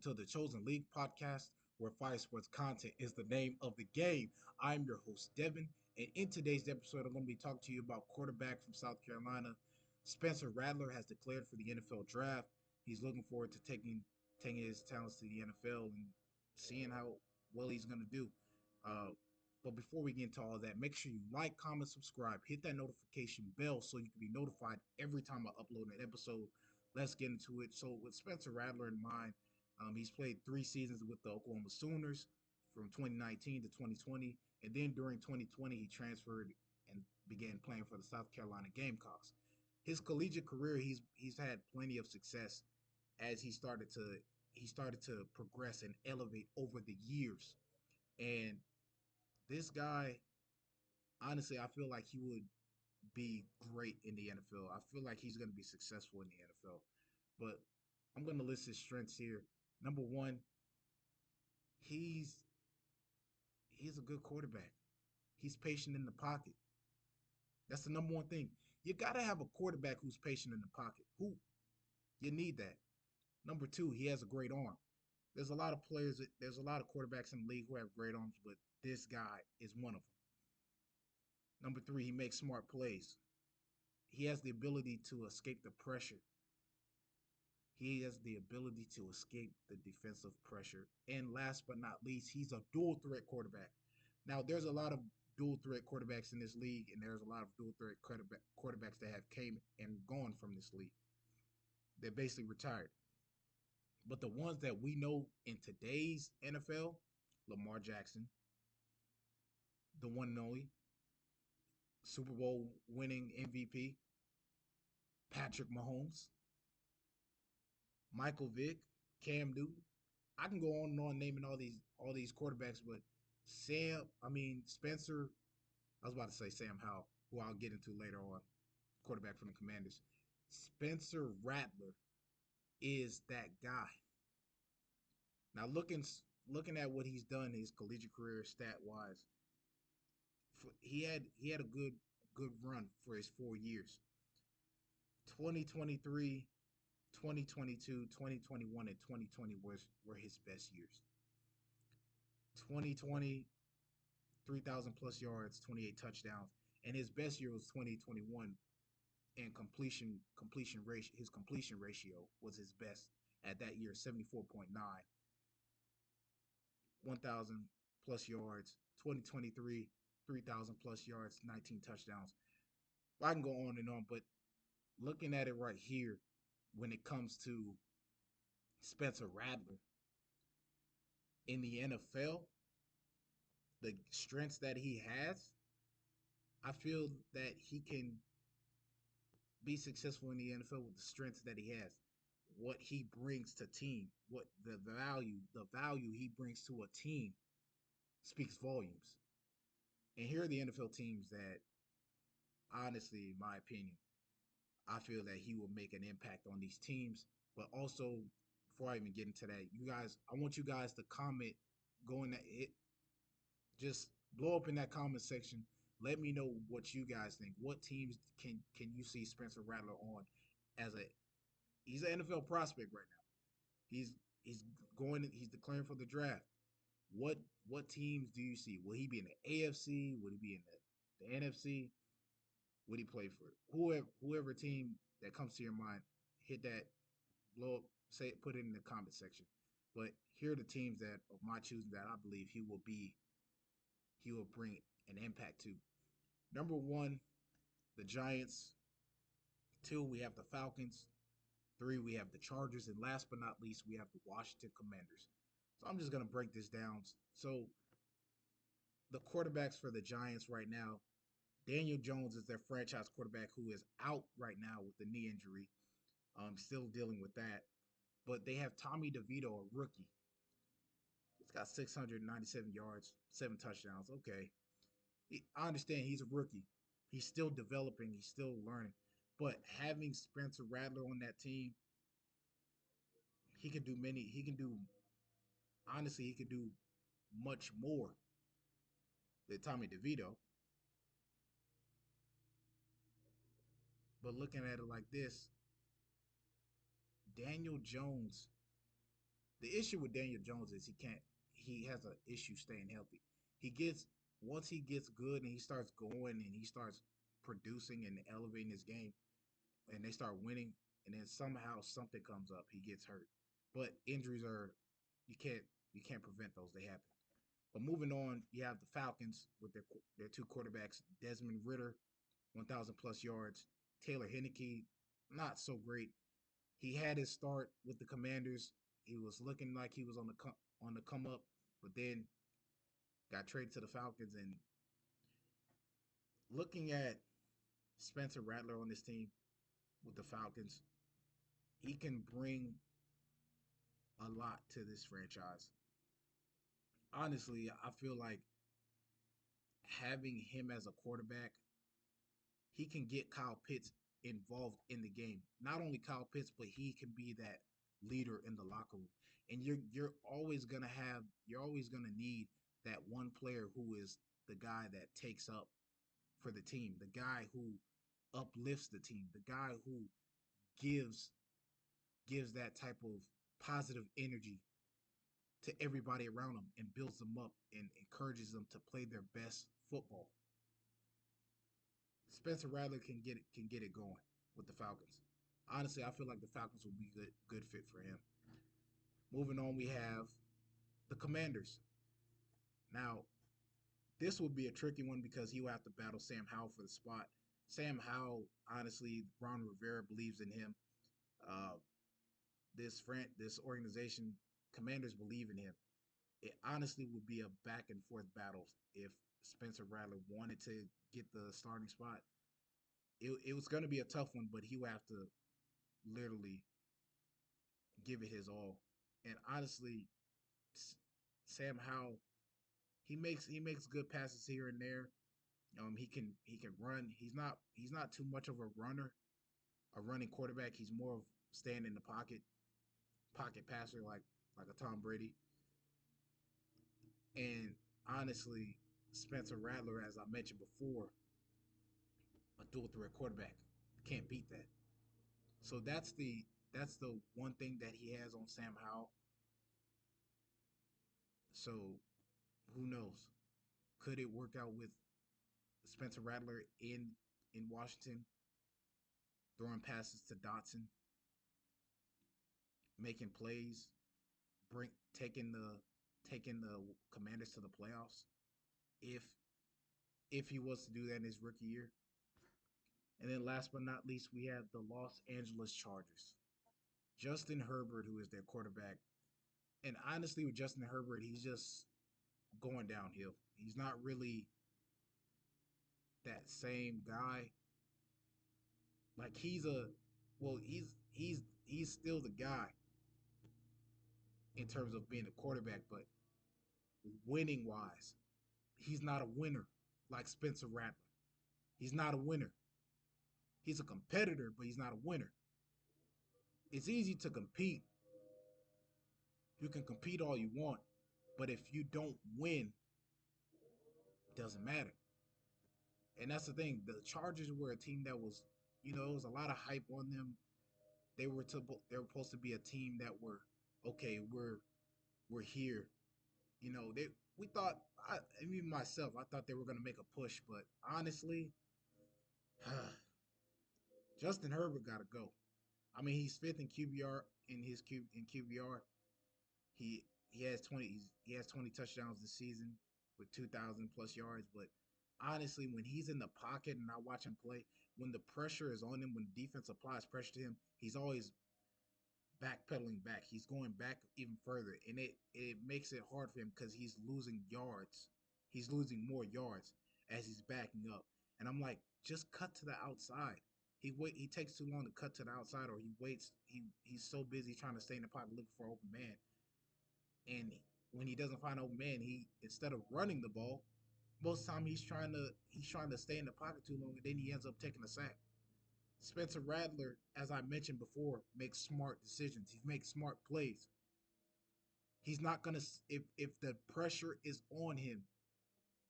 to the Chosen League podcast, where fire sports content is the name of the game. I'm your host, Devon, and in today's episode, I'm going to be talking to you about quarterback from South Carolina. Spencer Rattler has declared for the NFL draft. He's looking forward to taking his talents to the NFL and seeing how well he's going to do. Uh, but before we get into all that, make sure you like, comment, subscribe, hit that notification bell so you can be notified every time I upload an episode. Let's get into it. So, with Spencer Rattler in mind, he's played 3 seasons with the Oklahoma Sooners from 2019 to 2020. And then during 2020, he transferred and began playing for the South Carolina Gamecocks. His collegiate career, he's had plenty of success as he started to progress and elevate over the years. And this guy, honestly, I feel like he would be great in the NFL. I feel like he's going to be successful in the NFL. But I'm going to list his strengths here. Number one, he's he's a good quarterback. He's patient in the pocket. That's the number one thing. You got to have a quarterback who's patient in the pocket. Who you need that. Number two, he has a great arm. There's a lot of players. There's a lot of quarterbacks in the league who have great arms, but this guy is one of them. Number three, he makes smart plays. He has the ability to escape the pressure. He has the ability to escape the defensive pressure. And last but not least, he's a dual threat quarterback. Now, there's a lot of dual threat quarterbacks in this league, and there's a lot of dual threat quarterbacks that have came and gone from this league. They're basically retired. But the ones that we know in today's NFL, Lamar Jackson, the one and only Super Bowl winning MVP, Patrick Mahomes, Michael Vick, Cam Newton. I can go on and on naming all these quarterbacks, but Spencer. I was about to say Sam Howell, who I'll get into later on, quarterback from the Commanders. Spencer Rattler is that guy. Now looking at what he's done in his collegiate career stat wise, he had a good run for his 4 years. 2023, 2022, 2021, and 2020 were his best years. 2020, 3,000 plus yards, 28 touchdowns, and his best year was 2021. And completion ratio, his completion ratio was his best at that year, 74.9, 1,000 plus yards. 2023, 3,000 plus yards, 19 touchdowns. I can go on and on, but looking at it right here, when it comes to Spencer Rattler in the NFL, the strengths that he has, I feel that he can be successful in the NFL with the strengths that he has, what he brings to team, what the value he brings to a team speaks volumes. And here are the NFL teams that, honestly, in my opinion, I feel that he will make an impact on these teams. But also, before I even get into that, I want you guys to comment, go in that it, just blow up in that comment section. Let me know what you guys think. What teams can you see Spencer Rattler on as a he's an NFL prospect right now. He's he's declaring for the draft. What what teams do you see? Will he be in the AFC? Would he be in the NFC? Would he play for whoever team that comes to your mind? Hit that, blow up, say it, put it in the comment section. But here are the teams that of my choosing that I believe he will bring an impact to. Number one, the Giants. Two, we have the Falcons. Three, we have the Chargers. And last but not least, we have the Washington Commanders. So I'm just going to break this down. So the quarterbacks for the Giants right now, Daniel Jones is their franchise quarterback who is out right now with the knee injury. Still dealing with that. But they have Tommy DeVito, a rookie. He's got 697 yards, 7 touchdowns. Okay. I understand he's a rookie. He's still developing. He's still learning. But having Spencer Rattler on that team, he can do many. He can do, honestly, he can do much more than Tommy DeVito. But looking at it like this, Daniel Jones, The issue with Daniel Jones is he has an issue staying healthy. He gets once he gets good and he starts going and he starts producing and elevating his game and they start winning and then somehow something comes up, he gets hurt. But injuries are you can't you can't prevent those. They happen. But moving on, you have the Falcons with their two quarterbacks, Desmond Ritter, 1,000 plus yards. Taylor Heineke, not so great. He had his start with the Commanders. He was looking like he was on the come up, but then got traded to the Falcons. And looking at Spencer Rattler on this team with the Falcons, he can bring a lot to this franchise. Honestly, I feel like having him as a quarterback, he can get Kyle Pitts involved in the game. Not only Kyle Pitts, but he can be that leader in the locker room. And you're always gonna need that one player who is the guy that takes up for the team, the guy who uplifts the team, the guy who gives gives that type of positive energy to everybody around them and builds them up and encourages them to play their best football. Spencer Rattler can get it going with the Falcons. Honestly, I feel like the Falcons will be good fit for him. Moving on, we have the Commanders. Now, this will be a tricky one because he will have to battle Sam Howell for the spot. Sam Howell, honestly, Ron Rivera believes in him. Uh, this organization, Commanders believe in him. It honestly would be a back and forth battle if Spencer Rattler wanted to get the starting spot. It was going to be a tough one, but he would have to literally give it his all. And honestly, Sam Howell, he makes good passes here and there. He can run. He's not too much of a runner, a running quarterback. He's more of staying in the pocket passer like a Tom Brady. And honestly, Spencer Rattler, as I mentioned before, a dual threat quarterback. Can't beat that. So that's the one thing that he has on Sam Howell. So who knows? Could it work out with Spencer Rattler in Washington, throwing passes to Dotson, making plays, bring taking the Commanders to the playoffs if if he was to do that in his rookie year. And then last but not least, we have the Los Angeles Chargers. Justin Herbert, who is their quarterback. And honestly, with Justin Herbert, he's just going downhill. He's not really that same guy. Like he's still the guy in terms of being a quarterback, but winning wise, he's not a winner like Spencer Rattler. He's not a winner. He's a competitor, but he's not a winner. It's easy to compete. You can compete all you want, but if you don't win, it doesn't matter. And that's the thing. The Chargers were a team that was, there was a lot of hype on them. They were supposed to be a team that were okay. We're here. They we thought. Even myself, I thought they were going to make a push, but honestly, Justin Herbert got to go. I mean, he's fifth in QBR in QBR. He has 20 touchdowns this season with 2,000 plus yards. But honestly, when he's in the pocket and I watch him play, when the pressure is on him, when defense applies pressure to him, he's always backpedaling back. He's going back even further, and it makes it hard for him because he's losing yards. He's losing more yards as he's backing up. And I'm like, just cut to the outside. He takes too long to cut to the outside, or he waits. He's so busy trying to stay in the pocket looking for an open man. And when he doesn't find an open man, he instead of running the ball, most of the time he's trying to stay in the pocket too long, and then he ends up taking a sack. Spencer Rattler, as I mentioned before, makes smart decisions. He makes smart plays. He's not gonna if the pressure is on him,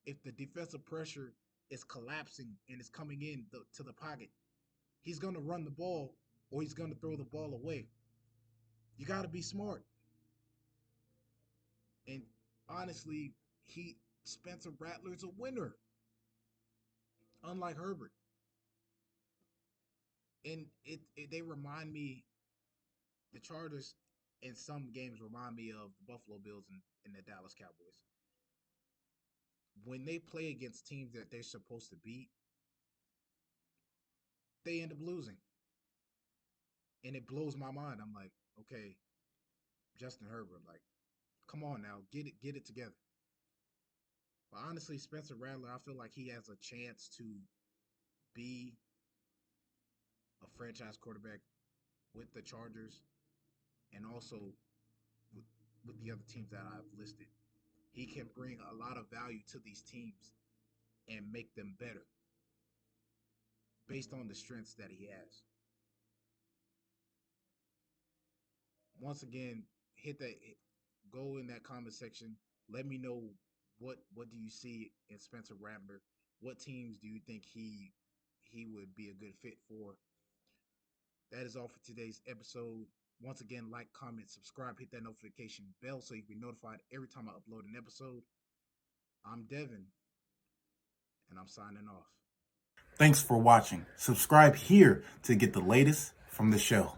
if the defensive pressure is collapsing and is coming to the pocket, he's gonna run the ball or he's gonna throw the ball away. You got to be smart. And honestly, he Spencer Rattler's a winner, unlike Herbert. And they remind me, the Chargers in some games remind me of the Buffalo Bills and the Dallas Cowboys. When they play against teams that they're supposed to beat, they end up losing. And it blows my mind. I'm like, okay, Justin Herbert, like, come on now, get it together. But honestly, Spencer Rattler, I feel like he has a chance to be a franchise quarterback with the Chargers and also with, with the other teams that I've listed. He can bring a lot of value to these teams and make them better based on the strengths that he has. Once again, hit that, go in that comment section. Let me know what do you see in Spencer Rattler? What teams do you think he would be a good fit for? That is all for today's episode. Once again, like, comment, subscribe, hit that notification bell so you can be notified every time I upload an episode. I'm Devin, and I'm signing off. Thanks for watching. Subscribe here to get the latest from the show.